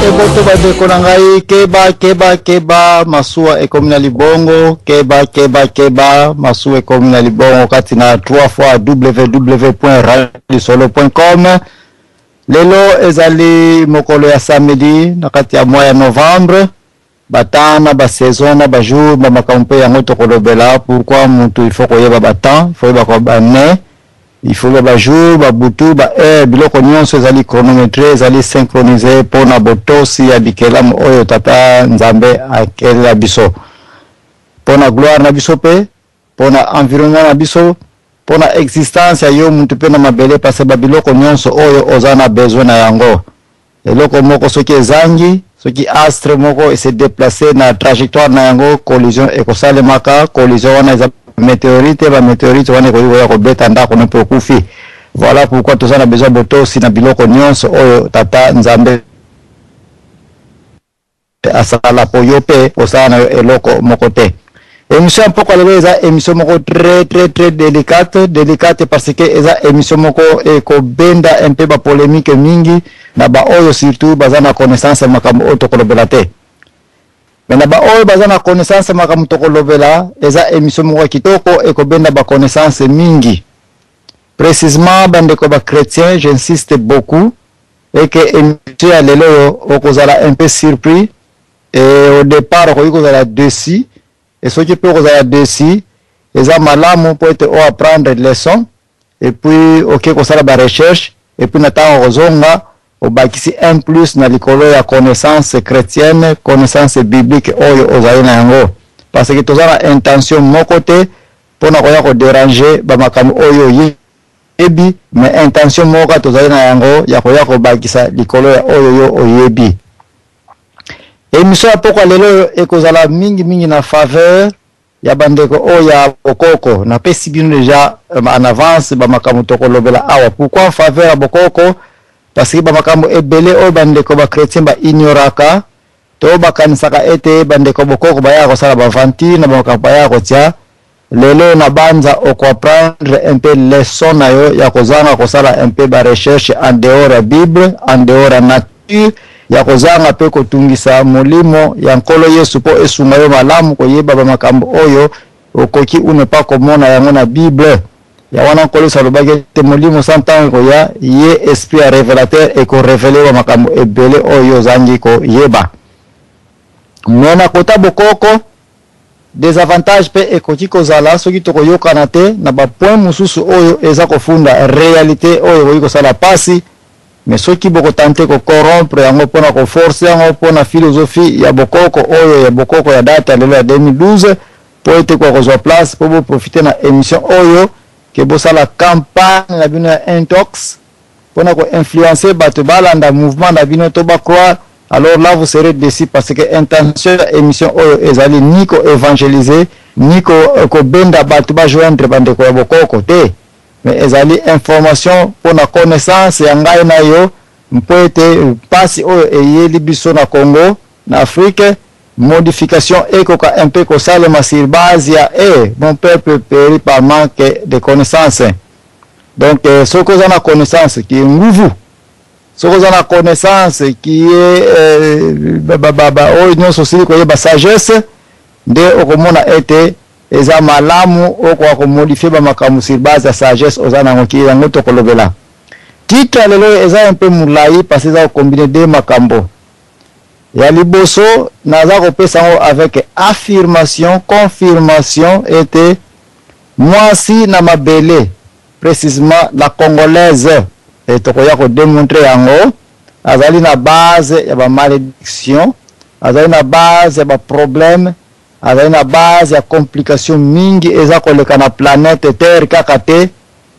eboto bandeko na ngai keba masuwa ekomi na libongo keba masuwa ekomi na libongo kati na 3 fois www.radiosolo.com. lelo ezali mokolo ya samedi na kati ya mois ya novembre batana ba saison na ba jour ba makampe yango tokolobela pourquoi mutu il faut koyeba batan il faut yeba ko bane il faut ba jour ba butu ba biloko nyonso ezali chronométré ezali synchronisé pona botosi ya bikelamu oyo tata nzambe akela biso pona gloire na biso pe pona environnement na biso pona existence ya yo mutu pe na mabele parce ba biloko nyonso oyo ozana besoin na yango eloko moko soki ezangi soki astre moko se déplacer na trajectoire na yango collision ekosalemaka collision wana eza météorite ba météorite wana koyoya ko beta ndako na pokufi. Voilà pourquoi tous on a besoin botosi na biloko nyonso oyo tata nzambe asala poyope osana eloko moko te. Émission poko lelo eza émission moko très délicate parce que eza émission moko eko benda un peu ba polémique mingi na ba oyo surtout bazana connaissance makambo oyo tokolobela te. Mais na ba oyo bazana connaissance makambo tokolobela eza émission moko kitoko eko benda ba connaissance mingi. Précisément bandeko ba chrétien, j'insiste beaucoup et que émission ya lelo okozala un peu surpris et au départ okozala dessus. Et ce qui peut vous aider dessus, les amalamu pour être au apprendre leçon et puis ok comme ça la recherche et puis n'attend rozonga au bakisi un plus na likolo ya connaissance chrétienne, connaissance biblique oyo ozaina yango parce que tozana intention mon côté pour na koya ko déranger ba makamu oyo yebi mais intention moka tozaina yango ya koya ko bakisa likolo ya oyo yo oyebi. Émission poko lelo ekozala mingi na faveur ya bandeko oya bokoko na pesi bino déjà en avance ba makamu tokolobela awa. Pourquoi en faveur ya bokoko? Parce que ba makamu ebele o bandeko ba chrétien ba ignoraka to ba kanisaka ete bandeko bokoko ba ya kosala ba vanti na ba makamu ya kotia lelo na banza o comprendre un peu leçon na yo ya kozanga kosala un peu ba recherche en dehors ya Bible, en dehors ya nature ya kozanga pe kotungisa molimo ya nkolo Yesu po esunga yo malamu koyeba ba makambo oyo okoki unepa komona yango na Bible ya wana nkolo salobaki te molimo santango koya ye esprit révélateur e ko révéler ba makambo ebele oyo zangi ko yeba mena kota bokoko désavantage pe ekoti kozala soki tokoyokana te na ba point mususu oyo eza kofunda réalité oyo koyiko sala pasi. Mais ceux qui beaucoup tenté de corrompre, yango pona ko forcer yango pona philosophie ya bokoko oyo ya bokoko ya date lelo ya 2012 pour être ko rezo place pour vous profiter na émission oyo que bossa la campagne la bino intox pona ko influencer bato balanda mouvement na bino to ba croire. Alors là vous serez déçus parce que intention de émission oyo ezali ni ko évangéliser ni ko benda bato ba joindre bande ko bokoko te. Mais ezali information pour la connaissance ya ngai na yo mpoete pasi oyo eyeli biso na Congo na Afrique modification ekoka un peu ko salema sur base ya mon peuple périt par manque de connaissances. Donc ce que vous avez connaissance qui est nguvu ce que vous avez connaissance qui est oyo nyonso sili ko yeba sagesse de okomona ete eza malamu okwa ko modifier ba makamu sur base ya sagesse ozana ngoki yango tokolobela. Titre lelo eza un peu mulai parce que ça combiner deux makambo. Ya liboso naza ko pesa ngo avec affirmation, confirmation était moi si na mabele précisément la congolaise et tokoya ko démontrer yango azali na base ya ba malédiction, azali na base ya ba problème azali na base ya complication mingi eza koleka na planète terre kaka te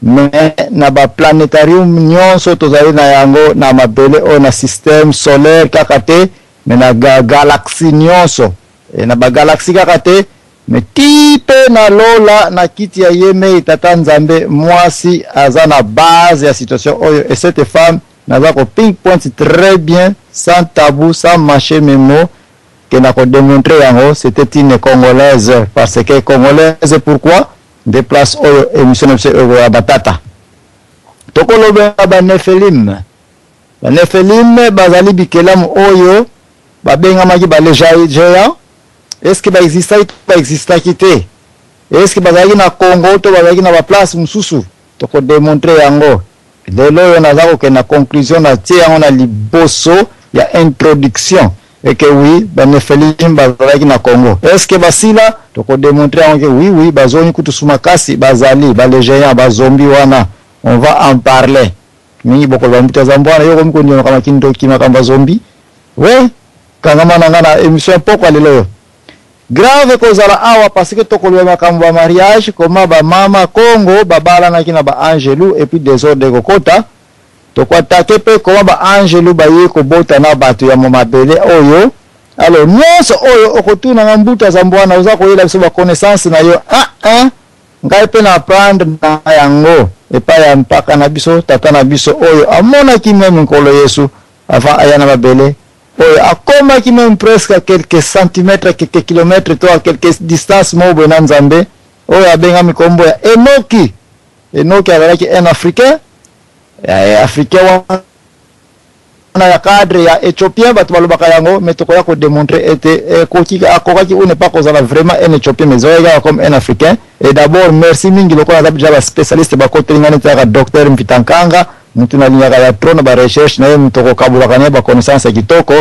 mais na ba planétarium nyonso tozali na yango na mabele o na système solaire kaka te mais na galaxie nyonso na ba galaxie kaka te mais tipe na lola na kiti ya yeme tata nzambe mwasi aza na base ya situation oyo et cette femme naza ko pinpoint très bien sans tabou sans mâcher mes mots que n'a pas démontré yango c'était une congolaise parce que congolaise pourquoi des places émission de batata tokolobe ba Nephilim ba Nephilim bazali bikelamu oyo babengamaki ba géant. Est-ce que ba exista kite? Est-ce que bazali na Congo to bazali na ba place mususu to ko démontrer yango? Lelo yo nazako ke na conclusion na tia on a liboso ya introduction et que oui ba Nephilim bazali na Congo. Est-ce que basila to ko démontrer que oui bazoni kutusuma kasi bazali ba géant ba zombie wana? On va en parler. Mingi boko ba mbuta zambwana yo komko ndio kama kindo kima kamba zombie. Ouais, kangama nangana émission poko lelo. Grave kozala awa parce que tokolo makambo ya mariage koma ba mama Congo babala na kina ba Angelou et puis désordre kokota tokwa take pe koma ba Angelou ba yeko bota na bato ya momabele oyo. Alors nyonso oyo okotuna na mbuta za mbwana uza koyela biso ba connaissance na yo ngai pe na prendre na yango epa ya mpaka na biso tata na biso oyo amona kimeme nkolo Yesu avant ayana babele oyo akoma kimeme presque quelques centimètres quelques kilomètres to quelques distance mobo na Nzambe oyo abenga mikombo ya Enoki azalaki un africain na ya cadre ya Éthiopien bato balobaka yango mais tokoya ko démontrer ete akokaki ou ne pas kozala vraiment un Éthiopien mais zoyega comme un africain. Et d'abord merci mingi lokola za ba spécialiste ba kotelingana taka docteur Mfitankanga mutuna linyaka ya trône ba recherche na mutoko kabulaka ne ba connaissance kitoko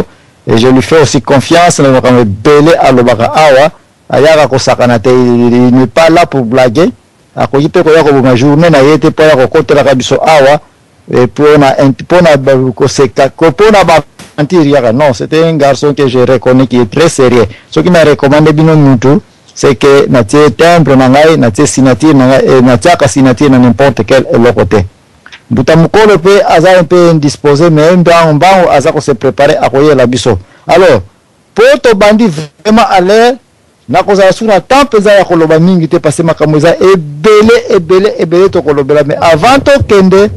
et je lui fais aussi confiance na bakame belé alobaka awa ayaka ko sakana te il n'est pas là pour blaguer akoki pe ko yako bonga journée na yete po yako kotela kabiso awa et pona non, c'était un garçon que je reconnais qui est très sérieux. Ce qui m'a recommandé bino mutu, c'est que natie temple nangai, natie signature nangai, natie ka signature na n'importe quel côté. Butamukolo pe aza un peu indisposé, mais mbao aza ko se préparer à koyer la biso. Alors, pour to bandi vraiment à l'air, na kozala suna temple za ya koloba mingi te passer makamuza ebele to kolobela, mais avant to kende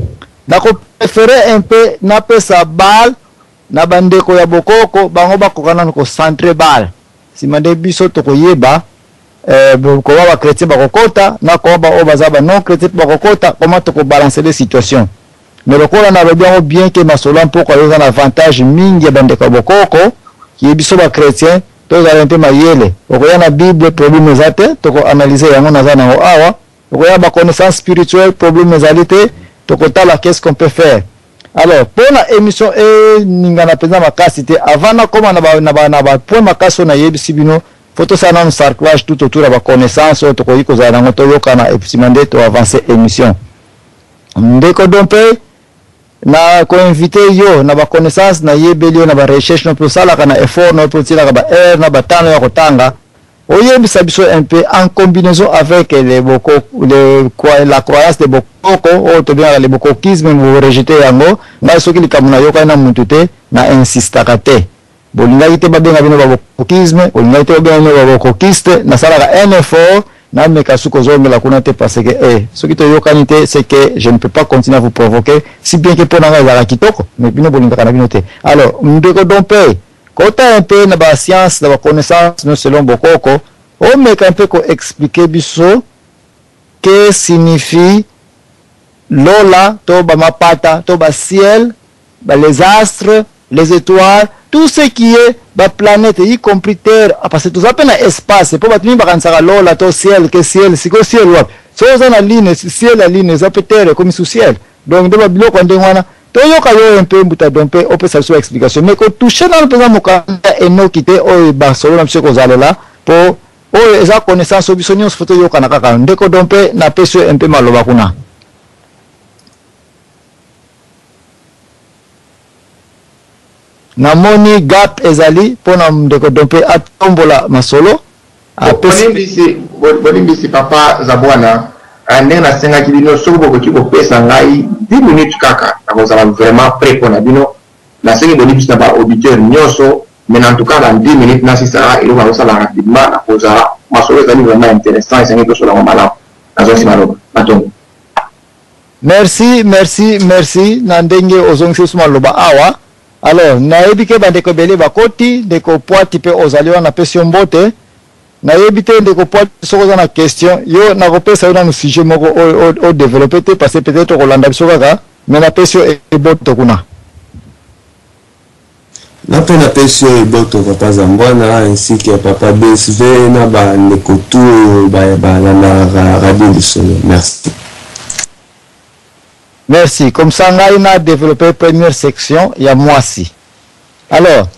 nako préférer un peu na pesa bal na bandeko ya bokoko bango bakokana ko centre bal simande biso to koyeba ko ba chrétien bakokota na ko ba obazaba non chrétien bakokota comment to ko balancer les situations mais lokola na bien que masola mpoko yoza na avantage mingi ya bandeko bokoko ki biso ba chrétien to za un peu mayele okoya na bible problème ezate to ko analyser yango na za na awa okoya ba connaissance spirituelle problème ezalite tokotala qu'est-ce qu'on peut faire. Alors pour la émission ningana peza makasi te avant na koma na ba point makasi na yebi sibino photo sana sarclage tout autour ba connaissance tokoyi ko za na ngoto yokana et puis mande to avancer émission ndeko dompe na ko inviter yo na ba connaissance na yebeli na ba recherche no sala kana effort no potila ba na ba tano ya kotanga oyebisa biso un peu en combinaison avec la croyance de bokoko ou to bien le bokokisme vous rejeter yango na soki likamuna yoka na muntu te na insistaka te bolinga ite babenga bino ba bokokisme bolinga ite babenga ba bokokiste na sala un effort na meka suko zomela kuna te parce que soki to yoka ni te c'est que je ne peux pas continuer à vous provoquer si bien que pona ngala kitoko mais bino bolinga kana bino te. Alors ndeko dompe kota un peu na ba science na ba connaissance no selon bokoko on me un peu ko expliquer biso que signifie lola to ba mapata to ba ciel ba les astres les étoiles tout ce qui est ba planète y compris terre parce que tout ça peine espace pour batini ba kansaka lola to ciel que ciel siko ciel wa so za na ligne ciel la ligne za terre comme sous ciel donc de ba biloko ndengwana toyoka yo un peu mbuta dompe on peut savoir explication mais ko toucher dans le présent mokanda Enoki te o ba solo na mseko zalela po o eza connaissance obisonyo photo yoka na kaka ndeko dompe na peso un peu maloba kuna na moni gap ezali pona ndeko dompe atombola masolo a bonimbisi papa zabwana ande na senga kibino sobo ko kiko pesa ngai 10 minutes kaka akozala vraiment prêt pour na bino na sengi bonimbisi na ba auditeur nyoso mais en tout cas dans 10 minutes na sisa ilo ba osala rapidement akozala masolo ezali vraiment intéressant et sengi ko sola mala azo simalo matongo. Merci na ndenge ozongisi suma loba awa. Alors na ebike bandeko bele bakoti ndeko poati pe ozaliwa na pesio mbote na yebite ndeko poati soko za na question yo na kopesa yo na sujet moko o développer te parce peut-être ko landa biso kaka mais na pesio e boto kuna Napenda pesio iboto papa Zambwana ainsi que papa BSV na ba nekotu ba na radio du Solo. Merci. Merci. Comme ça, on a développé la première section, il y a Mwasi. Alors,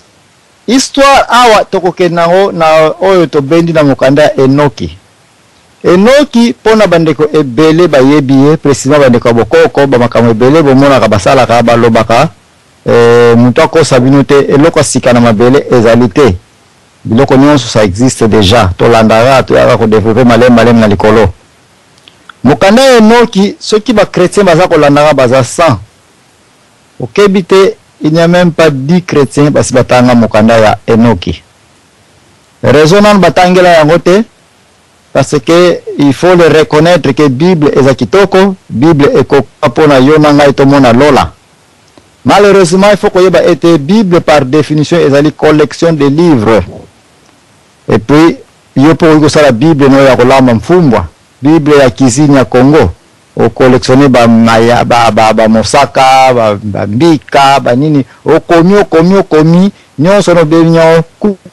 histoire awa tokokenango na oyo to bendi na mukanda Enoki. Enoki pona bandeko ebele ba yebiye précisément bandeko bokoko ba makambo ebele bomona ka basala ka balobaka mutako sabinote eloko sika na mabele ezalité. Biloko nyonso ça existe déjà. To landara to yaka ko développer malem na likolo. Mukanda Enoki soki ba chrétien baza ko landara baza 100. Okebite il n'y a même pas 10 chrétiens basi batanga mukanda ya Enoki. Raisonnant batangela yango te parce que il faut le reconnaître que Bible est kitoko, Bible est kopona yona ngai to mona lola. Malheureusement, il faut que yeba ete Bible par définition est une collection de livres. Et puis yo po ko la Bible no ya kolamba mfumbwa. Bible ya kizini ya Congo. O collectionner ba maya ba mosaka ba mbika ba nini o komi nyonso no benyo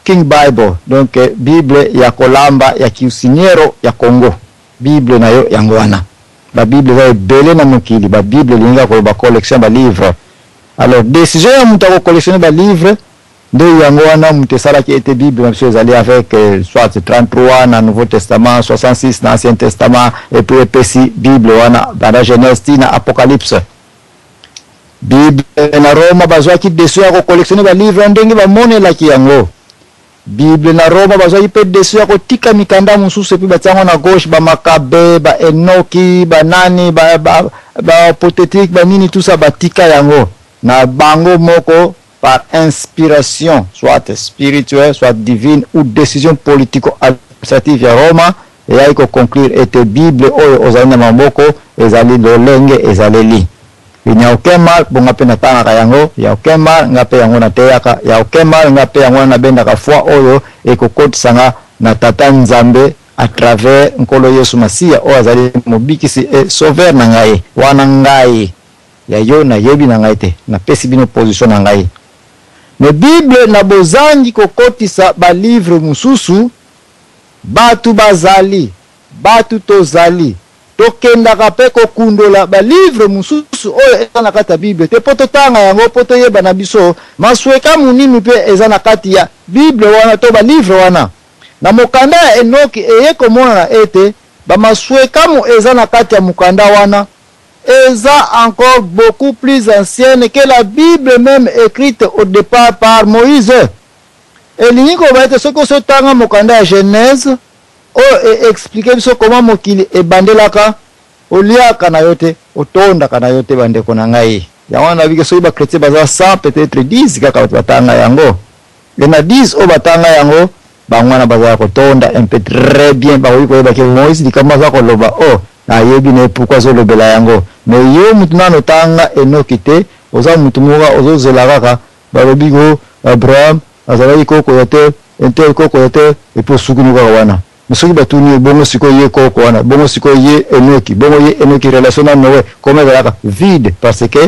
King Bible. Donc Bible ya kolamba ya kiusiniero ya Congo. Bible na yo yango wana. Ba Bible va bele na mokili ba Bible linga ko ba collection ba livre. Alors décision ya muta ko collectionner ba livre de yango wana mutesala qui était Bible même chose aller avec soit 33 dans Nouveau Testament, 66 dans Ancien Testament et puis epesi Bible wana dans la Genèse na Apocalypse. Bible na Roma bazwa ki desu ya ko collectionner ba livre ndenge ba monela ki yango. Bible na Roma bazwa ki pe desu ya ko tika mikanda mususu pe batango na gauche ba Makabe ba Enoki ba nani ba Pothétique ba nini tout ça batika yango na bango moko par inspiration, soit spirituelle, soit divine, ou décision politico-administrative à Roma, et il faut conclure que Bible aux années Mamboko, les alliés de l'Engue et les alliés. Il n'y a aucun mal, bon, on n'a pas un il n'y a aucun mal, on n'a pas un teaka, il n'y a aucun mal, on n'a pas un benda foi, oyo, et que côte sanga, na tata nzambe, à travers un colo yesu masia, ou azali mobiki si sauveur nangaye, wanangaye, ya yo na yebi nangaite, na pesi bino position nangaye. Mais Bible na bozangi kokotisa ba livre mususu batu bazali batu tozali tokenda kape kokundola ba livre mususu oyo eza na kati ya Bible te poto tanga yango poto yeba na biso masweka munini pe eza na kati ya Bible wana to ba livre wana na mokanda ya Enoki eye komona na ete ba masweka mu eza na kati ya mokanda wana est encore beaucoup plus ancienne que la Bible même écrite au départ par Moïse. Et l'iniko va être ce que ce temps mokanda ya Genèse o expliquer comment mokili e bandelaka olia kana yote otonda kana yote bande kona ngai. Ya wana bike so ba chrétien baza 100 peut-être 10 kaka batanga yango. Et na 10 o batanga yango bangwana baza ko tonda un peu très bien ba ko ba ke Moïse dikamaza ko loba na yebi ne pourquoi zo lobela yango mais yo mutu nano tanga Enoki te oza mutu moka ozo zelaka balobi ko Abraham azalaki koko yote ente koko yote epo sukuni kwa wana musuki batuni bongo siko ye koko wana bongo siko ye Enoki bongo ye Enoki relation na Noé comme ezalaka vide parce que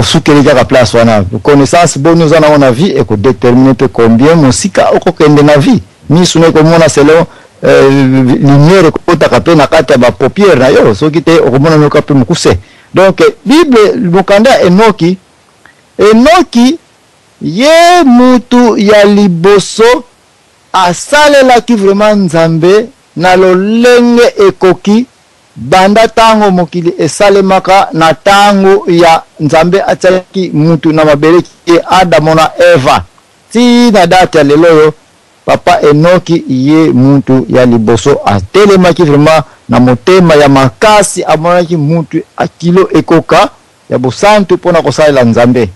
sukeli kaka place wana connaissance bonne nous en a vie et ko déterminer pe combien musika okokende na vie ni sune ko mona selon lumière kota pe na kati ya ba paupière na yo soki te okomona no kape mukuse. Donc Bible mokanda Enoki ye mutu ya liboso asalela ki vraiment nzambe na lolenge ekoki banda tango mokili esalemaka na tango ya nzambe atsaki mutu na mabele ki Adam na Eva ti na date ya lelo yo papa Enoki ye mutu ya liboso atelemaki vraiment na motema ya makasi amonaki mutu akilo ekoka ya bosantu pona kosalela nzambe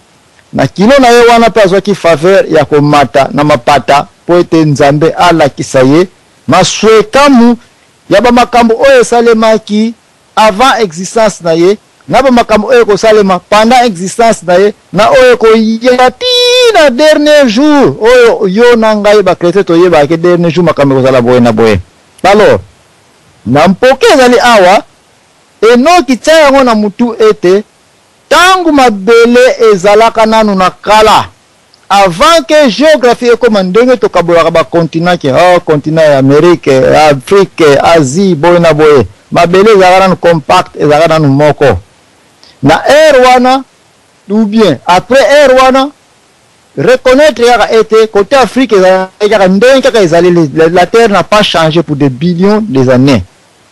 na kilo na ye wana pe azwaki faveur ya komata na mapata po ete nzambe alakisa ye maswekamu ya bamakambo oyo esalemaki avant existence na ye na bamakambo oyo kosalema pendant existence na ye na oyo koyela na dernier jour oyo yo na ngai ba chrétien to yeba ke dernier jour makambo kozala boye na boye. Alors na mpoke ezali awa Enoki tsa yango na mutu ete tangu mabele ezalaka nanu na kala avant que géographie ekoma ndenge tokabolaka bacontinent ke continent ya Amérique, Afrique, Asie, boye na boye mabele ezalaka nanu compact, ezalaka nanu moko na ere wana ou bien après ere wana reconnaître yaka été côté Afrique ezalaka ndenge kaka ezali, la terre n'a pas changé pour des billions des années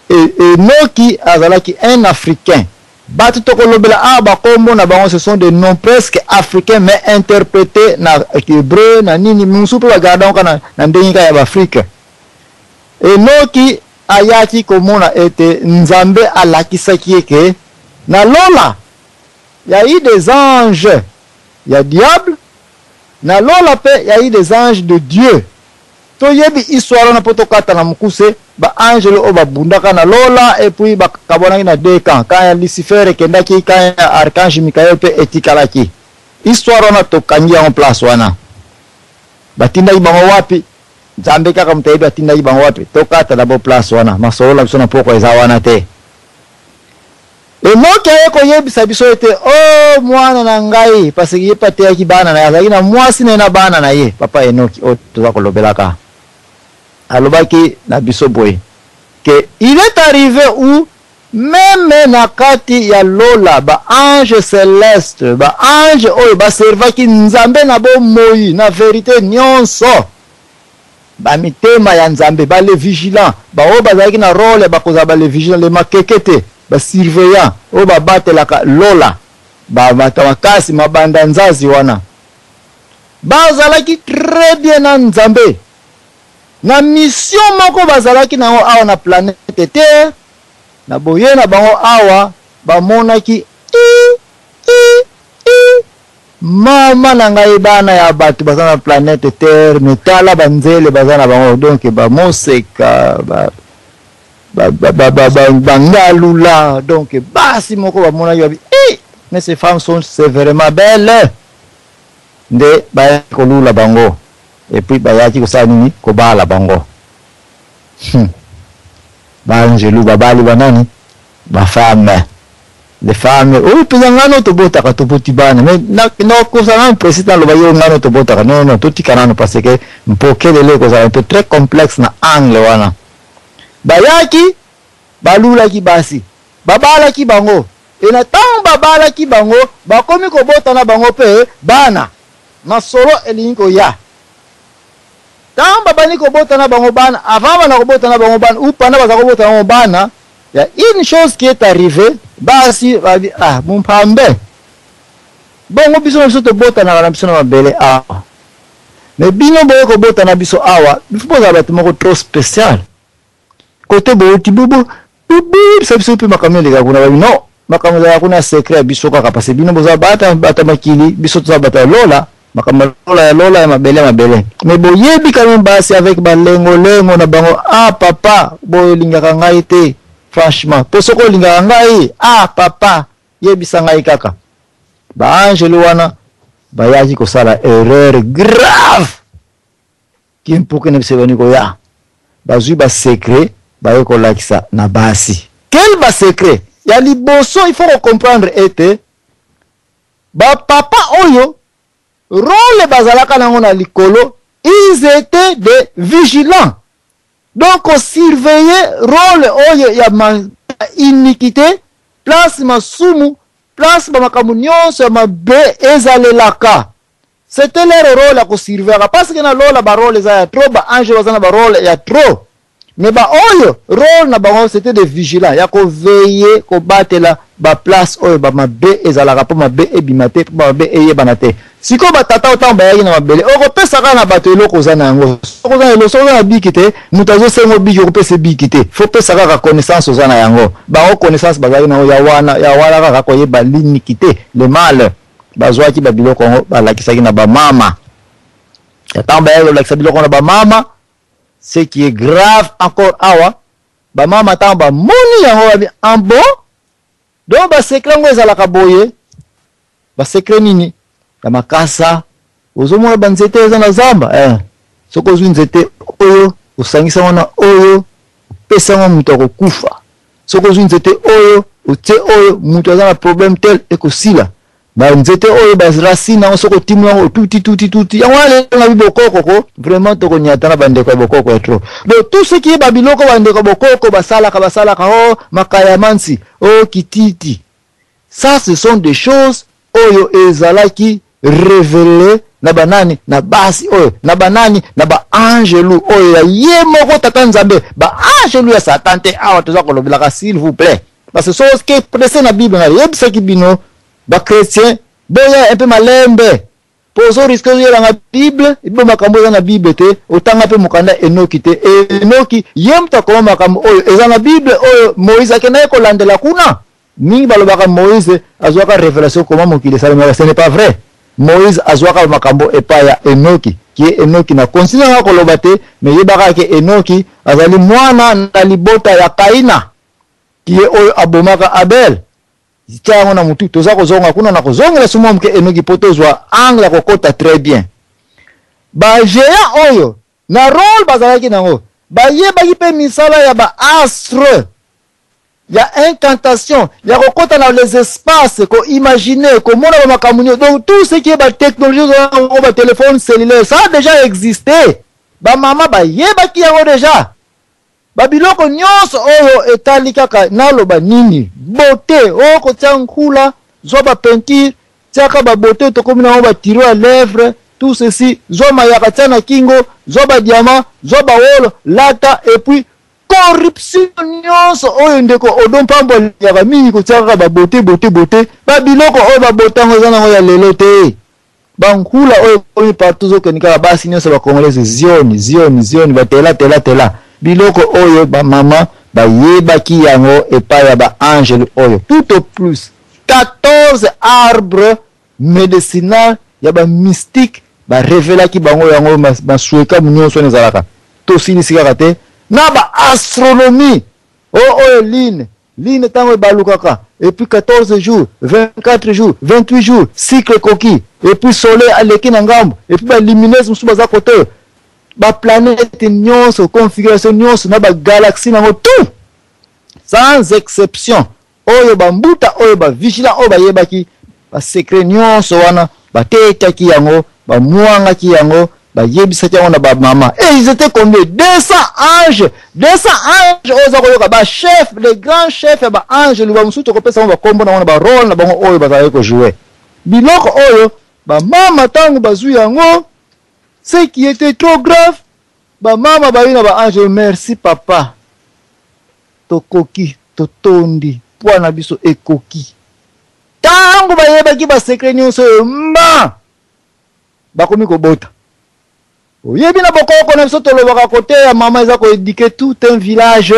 et Noki azalaki un Africain. Batu tokolobela bakombo na bango, ce sont des noms presque africains mais interprétés na hébreu na nini musupe bagada kana na ndinga ya Afrique. Et Noki ayaki komona ete Nzambe alakisaki eke na lola ya eu des anges, ya diable na lola pe ya eu des anges de Dieu. To yebi histoire na potokata na mukuse ba angelo o babundaka na lola et puis ba kabonaki na deux camps quand Lucifer kendaki quand archange Michael pe etikalaki histoire na tokangi en place wana batinda ibango wapi Nzambe kaka mtaibi batinda ibango wapi tokata na bo place wana masolo biso na poko eza wana te Enoki ayeko yebisa biso ete oh mwana na ngai parce que yepate yaki bana na yazaki na mwasi na bana na ye papa Enoki o toza kolobelaka alobaki na biso boye que il est arrivé où même na kati ya lola ba ange céleste ba ange oyo ba servaki Nzambe na bo moi na vérité nyonso ba mitema ya Nzambe ba les vigilants ba o bazaki na rôle ba koza ba les vigilants les makekete ba surveillant o ba batelaka lola ba matakasi mabanda nzazi wana bazalaki très bien na Nzambe na mission moko bazalaki na awa na planète Terre na boye na bango awa bamonaki mama na ngai bana ya batu bazana na planète Terre metala banzele bazana bango donc ba moseka bangalula donc basi moko bamonaki babi mais ces femmes sont vraiment belles nde ba kolula bango et puis bayaki kosala nini kobala bango banjelu babali banani ba femme les femmes oh peza ngano tobotaka toboti bana mais na kosala président lo bayo ngano tobotaka non totikana parce que mpokelele kosala un peu très complexe na angle wana bayaki balulaki basi babalaki bango et na tant babalaki bango bakomi kobota na bango pe bana masolo elinko ya tant babani kobota na bango bana avant bana kobota na bango bana ou pendant basa kobota na bango bana il y a une chose qui est arrivée basi babi mon pambe bongo biso biso to bota na biso na mabele mais bino boye kobota na biso awa bifupo za batu moko trop spécial côté booti bubu ça biso pe makamele ga kuna no makamele ga kuna secret biso kaka parce bino boza bata makili biso to bata lola makamele lola ya mabele mais boyebi quand même basi avec balengo na bango papa boye lingaka ngai te franchement to soko lingaka ngai papa yebisa ngai kaka ba angelo wana bayaki kosala erreur grave kimpuke na bisebani ko ya bazui ba secret baye kolakisa na basi quel ba secret ya liboso il faut comprendre ete ba papa oyo rôle bazalaka nango na likolo ils étaient des vigilants donc surveiller rôle oyo ya iniquité place masumu place ba makamu nyonso ya mabe ezalelaka c'était leur rôle à surveiller parce que na lola ba rôle za ya trop ba ange bazana ba rôle ya trop mais ba oyo rôle na bango c'était des vigilants ya ko veiller ko batela ba place oyo ba mabe ezalaka po mabe ebimate po mabe eyebanate siko ba tata otan ba yaki na mabele oko pesa kana bato eloko za nango soko za eloko na bikite mutazo sengo biki ko pesa bikite faut pesa ka connaissance za na yango ba o connaissance bazali na ya wana ka ko yeba l'iniquité le mal bazwaki ba biloko ba lakisaki na ba mama ya tamba yelo lakisa biloko na ba mama. Ce qui est grave encore awa ba mama tamba moni yango en bon donc ba secret ngo ezalaka boye ba secret nini ya makasa ozomona banzete eza na zamba soko zwi nzete oyo usangisa wana oyo pesa ngo muto kokufa soko zu nzete oyo otie oyo mutu aza na problème tel ekosila ba nzete oyo ba racine na soko timu yango tuti yango ale na bibokoko ko vraiment to konyata na bandeko bokoko etro donc tout ce qui est babiloko bandeko bokoko basala oh makaya mansi oh kititi, ça ce sont des choses oyo ezalaki révélé na banani na basi oyo na banani na ba angelu oyo ya ye moko tata nzambe ba angelu ya satan te awa toza kolobelaka s'il vous plaît parce que chose que pressé na bible na yebisaki bino ba chrétien boya un peu malembe pozo risque yela na bible ibo makambo za na bible te otanga pe mukanda enoki te enoki yemta ko makambo oyo eza na bible oyo Moïse akena ko landela kuna mingi balobaka Moïse azwaka révélation comment mokile salama, ce n'est pas vrai. Moïse azwaka makambo epaya Enoki qui est Enoki na konsinanga koloba te mais yebaka ke Enoki azali mwana na libota ya Kaina qui est oyo abomaka Abel zitango na mutu toza kozonga kuna na kozongela sumo mke Enoki potozwa angle kokota très bien ba géant oyo na rôle bazalaki nango ba yebaki pe misala ya ba astre. Il y a incantation, il y a kokota dans les espaces, qu'on imaginer, qu'on monte dans ma donc tout ce qui est la technologie, le téléphone cellulaire, ça a déjà existé. Ba maman ba yeba ki yango déjà. Ba biloko nyonso oyo etali kaka naloba nini. Beauté, o ko tiankula, zo ba peinture, tiaka ba beauté to komi na ba tiro à lèvres, tout ceci, zo ma yakata na kingo, zo ba diamant, zo ba wolo, lata et puis corruption nyonso oyo ndeko odompambo ya mingi ko tiaka ba beauté ba biloko oyo ba botango zana oyo ya lelo te bankula oyo partout zo kenika basi nyonso ba congolais zioni ba tela biloko oyo ba mama ba yebaki yango epa ya ba angel oyo tout au plus 14 arbres médicinaux ya ba mystique ba révélaki bango yango masueka nyonso nezalaka to sinisika te na ba astronomie line tango balukaka et puis 14 jours 24 jours 28 jours cycle coquille et puis soleil aleki na ngambo et puis ba lumineuse musuba za côté ba planète nyonso configuration nyonso na ba galaxie nango tout sans exception oyo ba mbuta oyo ba vigilant oyo ba yebaki ba secret nyonso wana ba tetaki yango ba muangaki yango ba yebisaki yango na ba mama et ils étaient combien 200 anges oza koyoka ba chef les grands chefs ba anges lu ba musuto ko pesa ba kombo na ba rôle na bango oyo bazali ko jouer biloko oyo ba mama tangu bazu yango ce qui était trop grave ba mama ba ina ba ange merci papa tokoki totondi pwana biso ekoki tangu ba yebaki ba secret nyonso mba bakomi kobota oyebi na bokoko na biso tolobaka kote ya mama eza koéduquer tout un village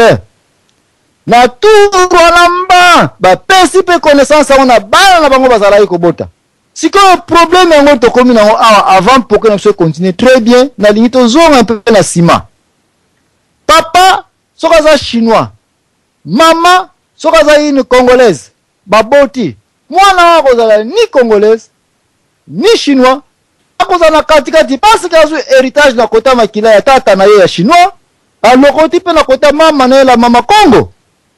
na tout wana mba bapesi mpe connaissance yango na bana na bango bazalaki kobota sikoyo problème yango tokomi nango awa avant mpoke na biso continue très bien nalingi tozonga mpe na nsima papa soki aza chinois mama soki aza une congolaise baboti mwana wana kozala ni congolaise ni chinois akozana katikati parce que azu héritage na kota makila ya tata na ye ya chinois alokoti pe na kota mama na ye la mama Congo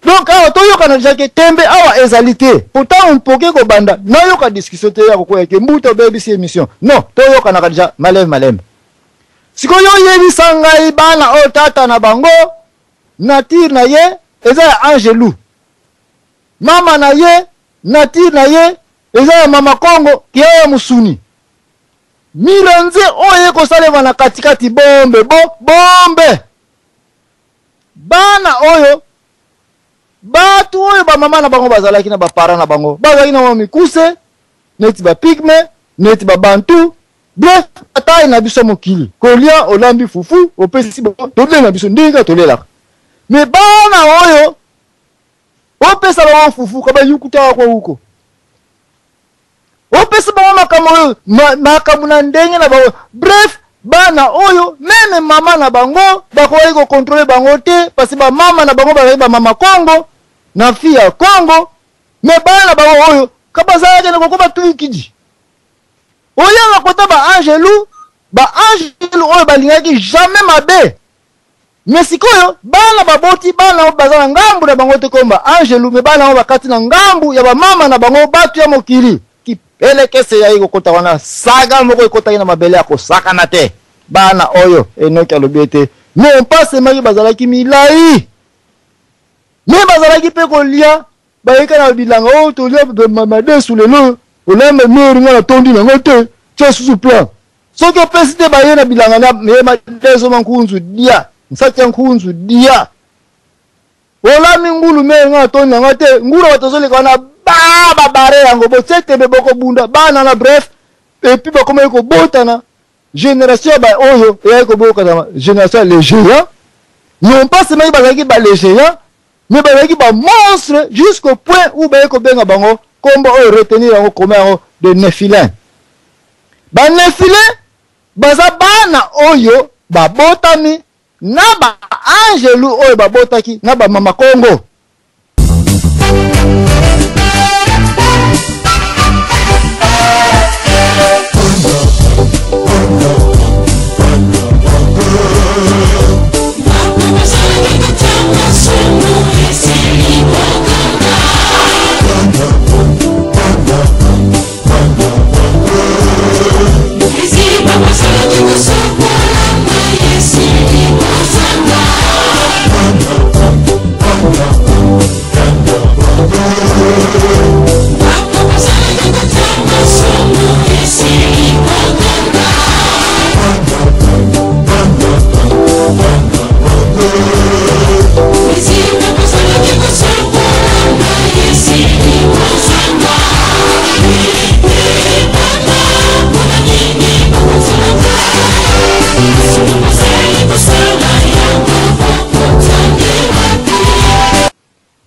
donc awa toyoka na jake tembe awa ezalité pourtant mpoke ko banda na yoka discussion te ya kokoya ke mbuto BBC émission non toyoka na deja malem sikoyo yebisa ngai bana o tata na bango nature na ye eza ya Angelou mama na ye nature na ye eza ya mama Congo ki ya musuni milanze oye kosalema na katikati bombe bana oyo batu oyo ba mama na bango bazalaki na ba parents na bango bazalaki na mikuse neti ba pigme neti ba bantu bref atai na biso mokili kolia olambi fufu opesi tole na biso ndinga tolelaka mais bana oyo opesa ba fufu kaba yukuta kwa huko opesa ba makamu na ndenge na bango bref bana oyo meme mama na bango bakoyi ko contrôler bango te parce que ba mama na bango ba mama Congo na fille ya Congo mais bana bango oyo kabaza yake na kokoba tukiji oyo na kota ba Angelou oyo balingaki jamais mabe mais sikoyo bana baboti bana bazana ngambu na bango te komba Angelu me bana bakati na ngambu ya ba mama na bango batu ya mokili kipelekese ya iko kota wana saga moko ikota na mabele yako saka na te bana oyo enoki alobete non pas seulement bazalaki milai mais bazalaki pe kolia bayeka na bilanga o to lia mamade sous le lot oleme meri nga tondi na ngote tche sous plan soki opesite baye na bilanga na mema dezo mankunzu dia nsati nkunzu dia olami ngulu meri nga tondi na ngote ngulu watozoleka na baba bare yango bosete beboko bunda bana na bref et puis bakoma ko botana génération ba oyo et ko boka na génération les géants non pas seulement bazaki ba les géants mais bazaki ba monstre jusqu'au point où ba ko benga bango kombo oyo retenir yango comme de Néphilim ba Néphilim baza bana oyo ba botami na ba Angelu oyo ba botaki na ba mama Kongo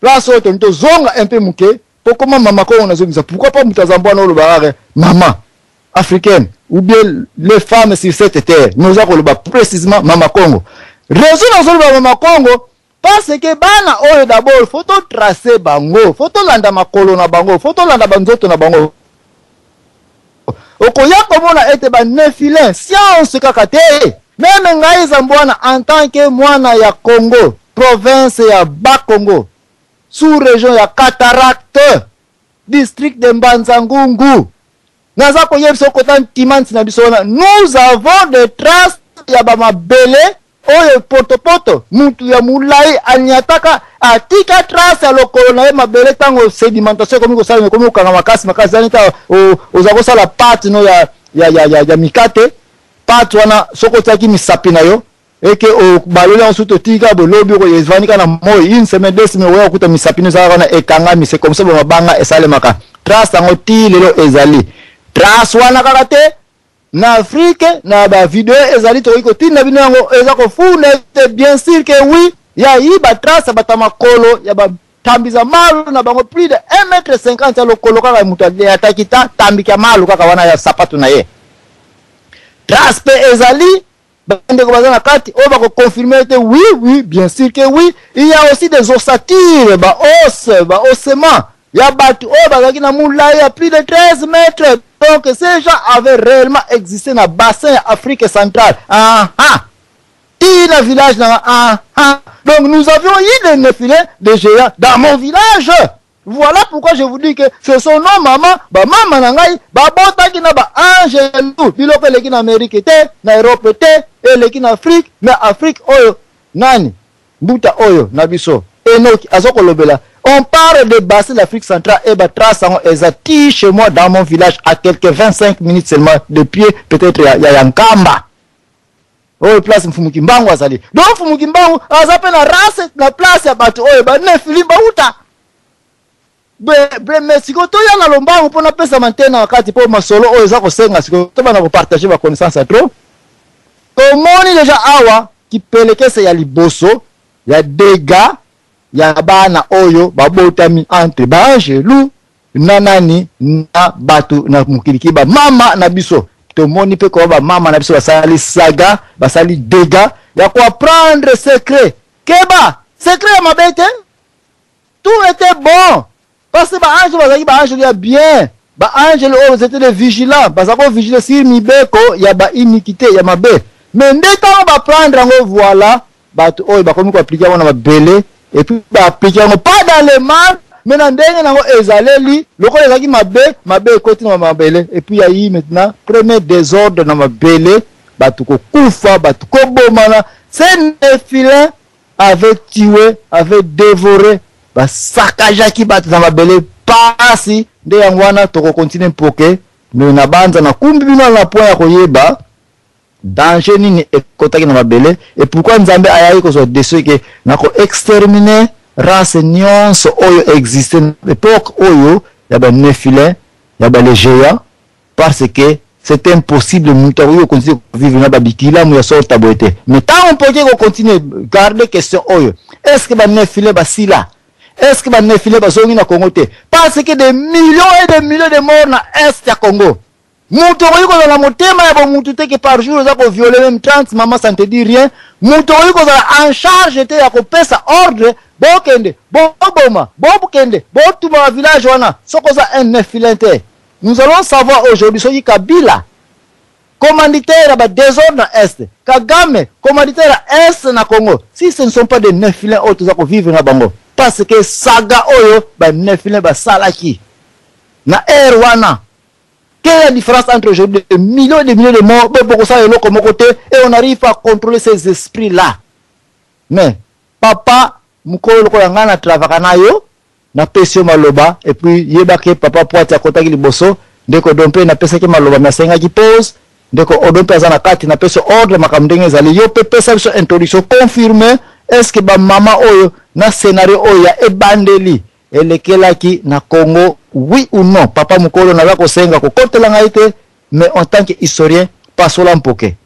place oyo tonto zonga un peu muke pour comment mama ko on a zonga pourquoi pas mutazambwa na olobarare maman africaine ou bien les femmes sur cette terre nous avons le précisément mama Congo raison dans le mama Congo parce que bana oyo d'abord faut tracer bango faut landa makolo na bango faut landa banzoto na bango okoya komona ete ba Néphilim science kaka te même ngai zambwana en tant que mwana ya Congo province ya Bas-Congo sous-région ya Cataracte district de Mbanza-Ngungu naza koyebisa kota timanti na bisona nous avons des traces ya ba mabele oyo poto mutu ya mulai anyataka atika trace ya lokolo na ye mabele tango sedimentation komi kosala komi kokanga makasi zanita ozako sala pâte no ya mikate pâte wana soko tiaki misapi na yo eke o balole ensuite tika bolobi ko yevanika na moi une semaine deux semaines oya kuta misapi no sala wana ekanga mise comme ça bo mabanga esale maka trace ngo ti lelo ezali trace wana kaka te na Afrique na ba video ezali to iko tinda bino yango ezako funa bien sûr que oui ya iba trace batama kolo ya ba tambiza malu na bango plus de 1,50 m lokolo kaka mutu atakita tambika malu kaka wana ya sapatu na ye trace pe ezali bande ko bazana kati o ba ko confirmer que oui bien sûr que oui il y a aussi des ossatures ba ossements ya batu o bazaki na mulai ya plus de 13 mètres donc ces gens avaient réellement existé dans le bassin Afrique centrale Tina village donc nous avions eu des Néphilim des géants dans mon village voilà pourquoi je vous dis que ce sont nos mamans ba mama nangai ba botaki na ba Angelu biloko leki na Amérique te na Europe te eleki na Afrique mais Afrique oyo nani mbuta oyo na biso Enoki azoko lobela. On parle de bassin de l'Afrique centrale et Batrasango ezati chez moi dans mon village à quelques 25 minutes seulement de pied peut-être ya Yankamba. Oh place Mfumukimbangu azali. Donc Mfumukimbangu azape na race na place ya batu oyo ba Néphilim bauta. Mais siko to ya na lombangu pona pesa mantena wakati po masolo oyo za kosenga siko to bana ko partager ba connaissance à trop. Komoni déjà awa kipelekese ya liboso ya dégâts ya bana oyo babotami entre ba Angelu nanani na batu na mukiliki ba mama na biso to moni pe ko ba mama na biso basali saga basali dégâts ya ko apprendre secret keba secret ya mabete tout était bon parce que ba Angelu ya bien ba Angelu oyo c'était des vigilants basako vigiler sur mibeko ya ba iniquité ya mabe mais ndeka ba prendre ngo voilà bato oyo bakomi ko appliquer wana mabele et puis ba appliquer pas dans les mares mais dans ndenge nango ezaleli lokola ezaki mabe ekoti na mabele et puis yayi maintenant premier désordre na mabele bato ko kufa bato ko bomana ces Néphilins avait tué avait dévoré ba sakajaki bato na mabele pasi nde yango wana toko continue poke mais na banza na kumbi bino na point ya koyeba danger nini ekotaki na mabele et pourquoi Nzambe ayayi ko so deso ke na ko exterminer race nyonso oyo existe na époque oyo ya ba Néphilins ya ba les géants parce que c'est impossible mutu oyo continuer vivre na babikila mu ya sorta boete mais tant on peut que continuer garder question oyo est-ce que ba Néphilins ba sila est-ce que ba Néphilins ba zongi na Congo te parce que des millions et des millions de morts na est ya Congo mutu oyo ko na motema ya ba mutu te que par jour za ko violer même 30 maman ça ne te dit rien mutu oyo ko en charge te ya ko pesa ordre bokende boboma bobukende botuma village wana soko za un Néphilin te. Nous allons savoir aujourd'hui soki Kabila commanditaire à désordre na est Kagame commanditaire à est na Congo si ce ne sont pas des Néphilins autres za ko vivre na bango parce que saga oyo ba Néphilins ba salaki na wana. Quelle est la différence entre aujourd'hui des millions et des millions de morts comme côté et on arrive à contrôler ces esprits là mais papa mukolo lokola ngana travaka nayo na pesio maloba et puis yebake papa poati akotaki liboso ndeko dompe na pesa ki maloba na senga ki pose ndeko odompe azana kati na pesio ordre makamdenge zali yo pe pesa biso introduction confirmé est-ce que ba mama oyo na scénario oyo ya ebandeli elekelaki na Congo oui ou non papa mukolo na bako senga ko kotela ngaite mais en tant que historien pasola mpoke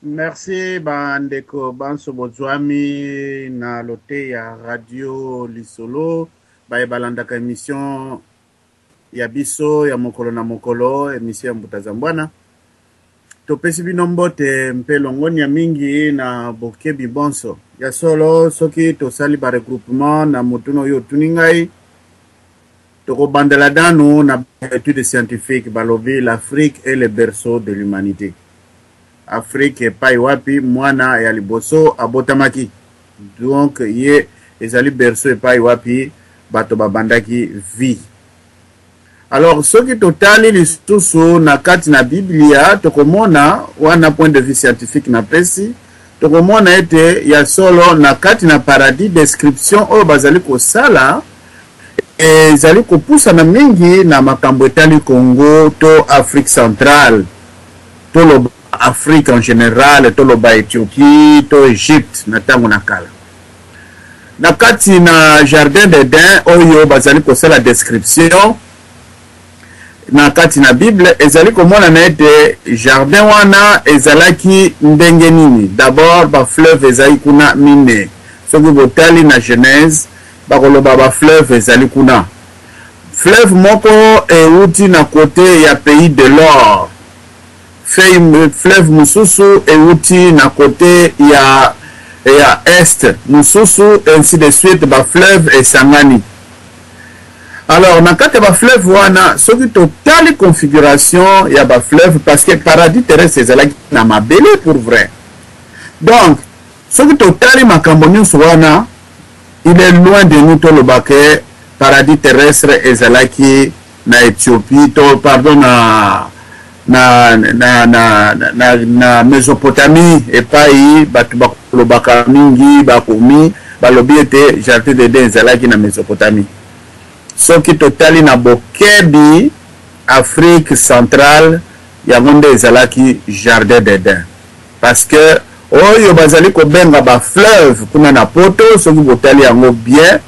Merci bandeko banso bozwami na lote ya radio Lisolo bayebalandaka émission ya biso ya mokolo na mokolo émission ya Mbuta za Mbwana topesi bino mbote mpe longoni ya mingi na bokebi bonso ya solo soki tosali ba regroupement na mutuno yo tuningai toko bandela danu na étude scientifique balobi l'Afrique est le berceau de l'humanité. Afrique pai wapi mwana ya liboso abotamaki donc ye ezali berceau pai wapi bato babandaki vie. Alors soki totali lisusu na kati na Biblia tokomona wana point de vue scientifique na pesi tokomona ete ya solo na kati na paradis description oyo bazali kosala ezali kopusa na mingi na makambo etali Congo to Afrique centrale to lo Afrique en général, to lo ba Éthiopie, to Égypte, na tango na kala. Na kati na jardin d'Eden, oyo bazali kosala description, na kati na Bible, ezali komona na ete jardin wana ezalaki ndenge nini. D'abord, ba fleuve ezali kuna mine. Soki botali na Genèse, bakoloba ba fleuve ezali kuna. Fleuve moko euti na côté ya pays de l'or. Fleuve mususu euti na côté ya est mususu ainsi de suite ba fleuve esangani. Alors na kati ba fleuve wana soki totali configuration ya ba fleuve parce que paradis terrestre ezalaki na mabele pour vrai. Donc soki totali makambo nyonso wana il est loin de nous to lobake paradis terrestre ezalaki na Éthiopie to pardon na Mésopotamie epai bato bakolobaka mingi bakomi balobi ete jardin d'Eden ezalaki na Mésopotamie. Soki totali na bokebi Afrique centrale yango nde ezalaki jardin d'Eden, parce que oyo bazali kobenga ba fleuve kuna na poto soki botali yango bien,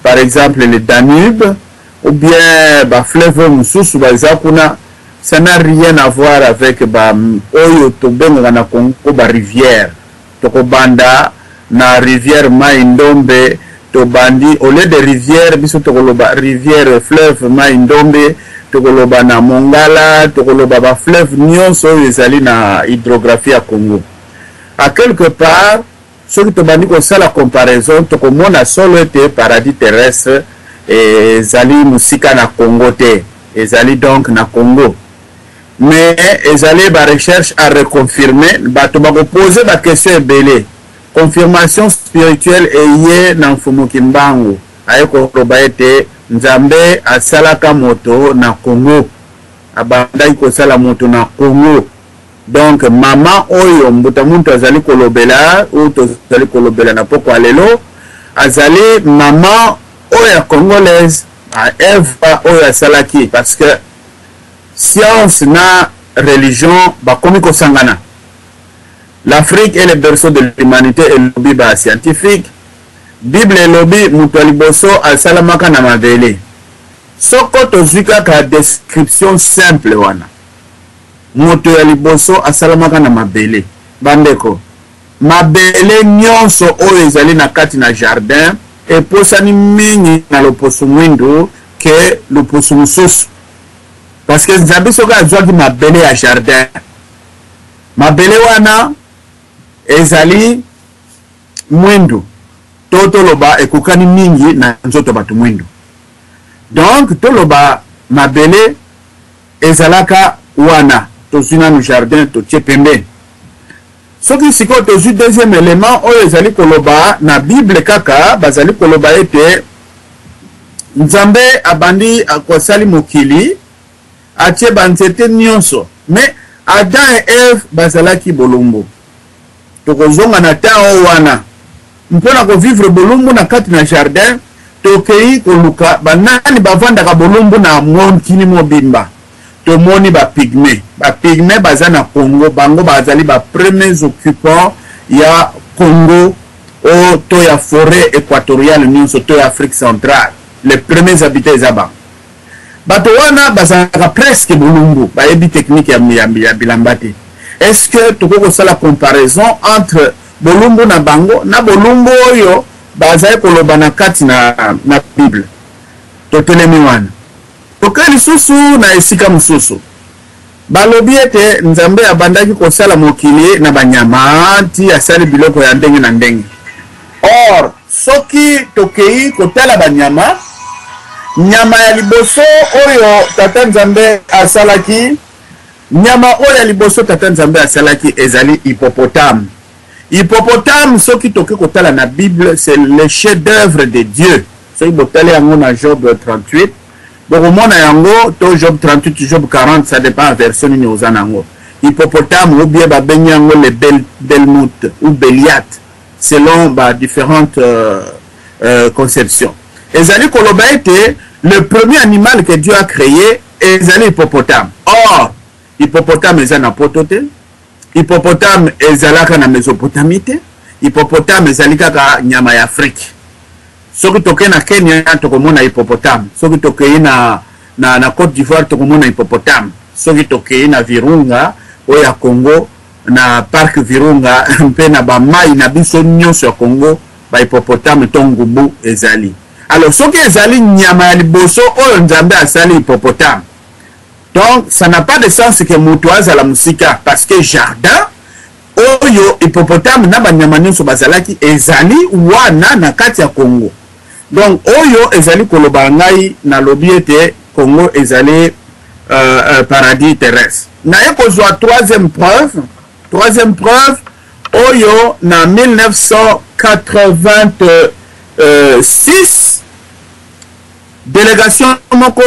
par exemple le Danube ou bien ba fleuve mususu baza kuna, ça n'a rien à voir avec ba oyo tobenga na Congo ba rivière. Tokobanda na rivière Mai Ndombe tobandi au lieu de rivière biso tokoloba rivière fleuve Mai Ndombe, tokoloba na Mongala, tokoloba ba fleuve nyonso oyo ezali na hydrographie ya Congo. À quelque part, ce que tobandi ko sala comparaison tokomona solo ete paradis terrestre ezali musika na Congo te, ezali donc na Congo. Mais ezali ba recherche à reconfirmer, bato bako poser ba question ebele. Confirmation spirituelle eye na mfumu kimbangu ayeko loba ete Nzambe asalaka moto na Congo, abandaki kosala moto na Congo. Donc mama oyo mbuta muntu azali kolobela ou tozali kolobela na poko alelo azali mama oyo congolaise a Eva oyo asalaki, parce que science na religion bakomi kosangana. L'Afrique est le berceau de l'humanité et le lobby scientifique. Bible et lobby mutu liboso asalamaka na mabele. Soko tozwika ka description simple wana. Mutu liboso asalamaka na mabele. Bandeko. Mabele nyonso oyo ezali na kati na jardin eposani mingi na loposo mwindo ke loposo mususu. Parce que Nzambe soka azwaki mabele ya jardin. Mabele wana ezali mwindo. Toloba ekokani mingi na nzoto batu mwindo. Donc toloba mabele ezalaka wana tozuna no jardin to tchepembe. Soki siko tozu deuxième élément oyo ezali koloba na Bible kaka bazali koloba ete Nzambe abandi akosali mokili atie banzete nyonso, mais Adam et Eve bazalaki bolumbu. Tokozonga na temps wana mpona ko vivre bolumbu na kati na jardin tokei koluka banani bavandaka bolumbu na monkini mobimba. Tomoni ba pygmée baza na Congo, bango bazali ba premiers occupants ya Congo o to ya forêt équatoriale nyonso to ya Afrique centrale, les premiers habitants ezaba. Bato wana bazalaka presque bolumbu, bayebi technique ya bilamba te. Est-ce que toko sala comparaison entre bolumbu na bango na bolumbu oyo bazali koloba na kati na Bible? Totelemi wana tokeli susu na esika mususu balobi ete Nzambe abandaki kosala mokili na banyama ti asali biloko ya ndenge na ndenge. Or soki tokei kotala banyama, nyama ya liboso oyo tata Nzambe asalaki, nyama oyo ya liboso tata Nzambe asalaki ezali hippopotame. Hippopotame soki toke kotala na Bible, c'est le chef-d'œuvre de Dieu. Soki botali yango na Job 38, bokomona yango to Job 38 Job 40, ça dépend version nini ozana yango. Hippopotame ou bien babengi yango le Belmout ou Béliat selon différentes conceptions. Ezali koloba ete le premier animal que Dieu a créé ezali hippopotame. Or hippopotame eza na poto te, hippopotame ezalaka na Mésopotamie te, hippopotame ezali kaka nyama ya Afrique. Soki toke na Kenya tokomona hippopotame, soki toke na Côte d'Ivoire tokomona hippopotame, soki toke na Virunga oya Congo na parc Virunga mpe na bamai na biso nyonso ya Congo ba hippopotame to ngubu ezali. Alors soki ezali nyama ya liboso oyo Nzambe asali hippopotame, donc ça n'a pas de sens que mutu azala musika, parce que jardin oyo hippopotame na banyama nyonso bazalaki ezali wana na kati ya Congo. Donc oyo ezali koloba ngai na lobi ete Congo ezali paradis terrestre. Na ekozwa troisième preuve oyo na 1986 délégation moko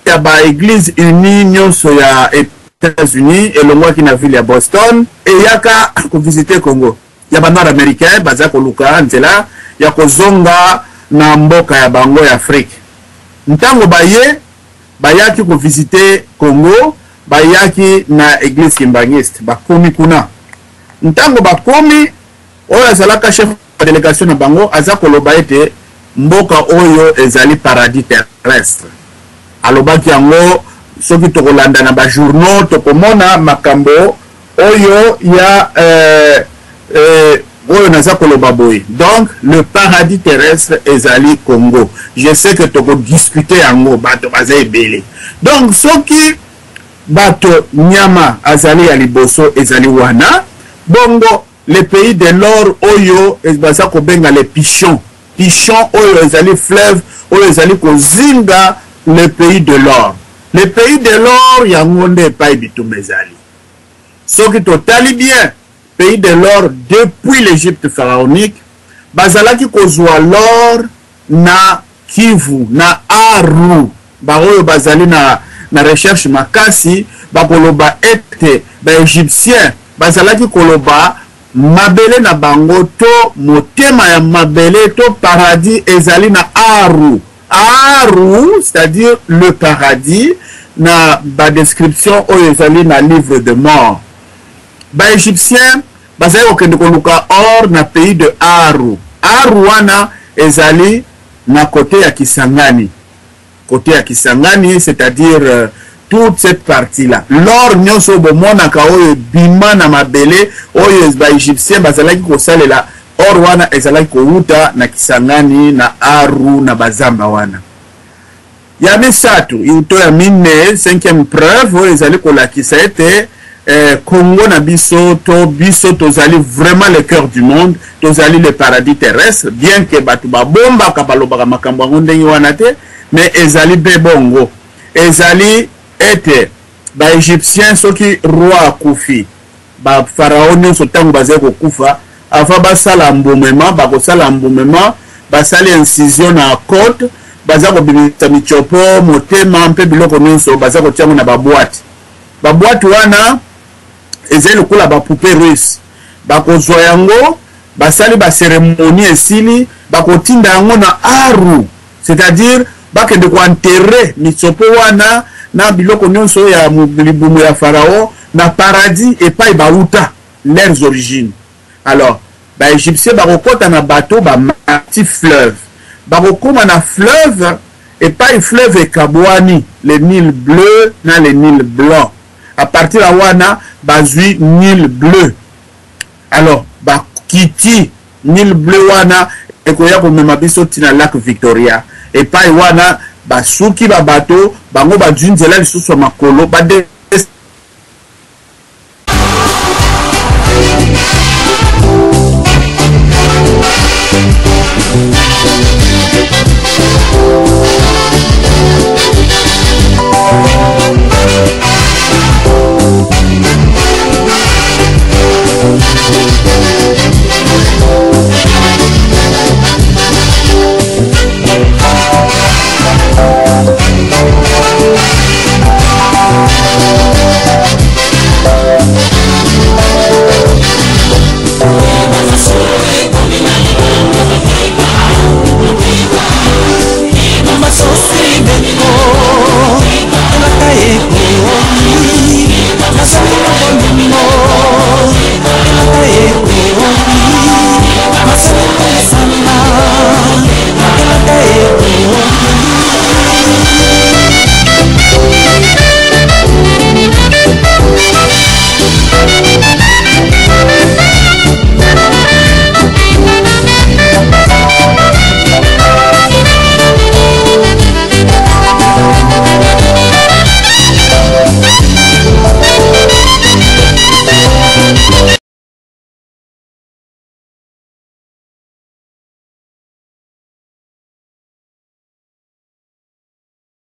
ya ba église unie nyonso ya États-Unis elongwaki na ville ya Boston eyaka kovisite Congo ya ba nord américain baza koluka nzela ya kozonga na mboka ya bango ya Afrique. Ntango bayaki kovisite Congo bayaki na église kimbangiste bakomi kuna. Ntango bakomi oyo azalaka chef de délégation na bango aza koloba ete mboka oyo ezali paradis terrestre. Alobaki yango soki tokolanda na ba journaux tokomona makambo oyo ya oyo naza koloba boye. Donc le paradis terrestre ezali Congo. Je sais que toko discuter yango bato baza ebele. Donc soki bato nyama azali ya liboso ezali wana bongo le pays de l'or oyo baza kobenga les pichons oyo ezali fleuve oyo ezali kozinga le pays de l'or. Le pays de l'or yango nde epai bitumba ezali. Soki totali bien pays de l'or depuis l'Égypte pharaonique bazalaki kozwa l'or na Kivu na Aru baoyo bazali na recherche makasi bakoloba ete ba égyptien bazalaki koloba mabele na bango to motema ya mabele to paradis ezali na Aru. Aru, c'est-à-dire le paradis, na ba description oyo ezali na livre de mort. Ba égyptien bazali okende koluka or na pays de Aru. Aru wana ezali na côté ya Kisangani. Côté ya Kisangani, c'est-à-dire toute cette partie-là. L'or nyonso bomonaka oyo bima na mabele oyo ba égyptien bazalaki kosalela or wana ezalaki kouta na Kisangani na Aru na bazamba wana. Ya misatu yuto ya mine 5e preuve oyo ezali kolakisa ete Congo na biso tozali vraiment le cœur du monde, tozali le paradis terrestre, bien que batu babomba kabalobaka makambo yango ndenge wana te, mais ezali bebongo. Ezali ete ba égyptien soki roi akufi ba pharaon nyonso ntango bazali kokufa afa basala mbumema bakosala mbumema basali incision na côte baza kobimisa michopo motema mpe biloko nyonso baza kotiango na baboîte wana ezali lokola bapoupée russe bakozwa yango basali bacérémonie esili bakotinda yango na Aru, c'est-à-dire bakende koenterre michopo wana na biloko nyonso ya libumu ya Pharaon na paradis epai bauta leurs origines. Alors ba égyptien bakokota na bateau ba mati fleuve bakokoma na fleuve epai fleuve ekabwani le Nil bleu na le Nil blanc. À partir de wana bazui Nil bleu. Alors bakiti Nil bleu wana ekoya komema biso tina lac Victoria epai wana basuki ba bateau bango badunzela lisusu makolo bade